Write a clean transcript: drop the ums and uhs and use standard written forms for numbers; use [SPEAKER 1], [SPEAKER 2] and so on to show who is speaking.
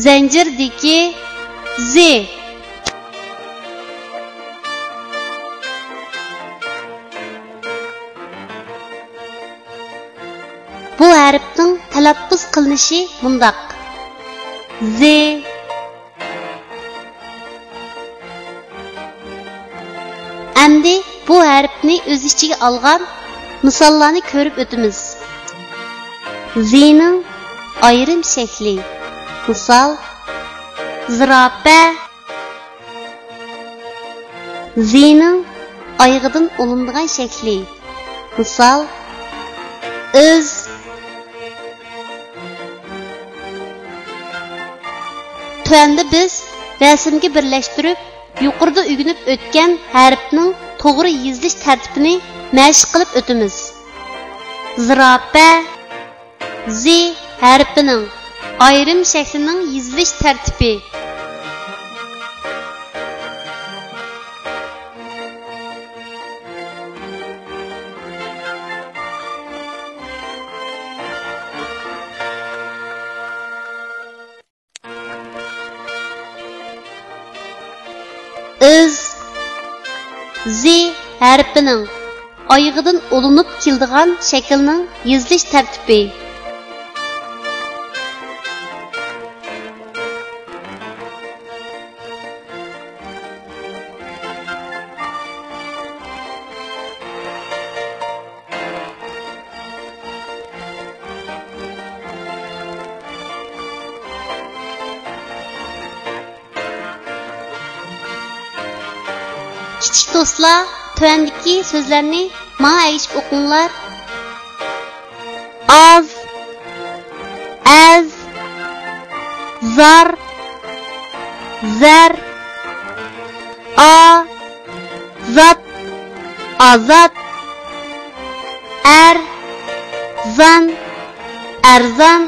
[SPEAKER 1] Zanjirdagi Z. Bu harfning talaffuz qilinishi mundaq: Z. Endi bu harfni o'z ichiga olgan misollarni ko'rib o'tamiz. Z'ning ayrim shakli. Misol: zirafa. Z'ning oyog'idan olingan shakli. Misol: o'z. Tuanda biz rasmga birlashtirib, yuqorida o'rganib o'tgan harfning to'g'ri yozilish tartibini mashq qilib o'tamiz. Zirafa Z harfining ayrim shaklining yozilish tartibi. Öz Z harfining oyog'idan olinib keladigan shaklning yozilish tartibi. Kichik do'stlar, tuandagi so'zlarni menga aytib o'qinglar. Az, az, zar, zar, zat, azat, zan, arzan,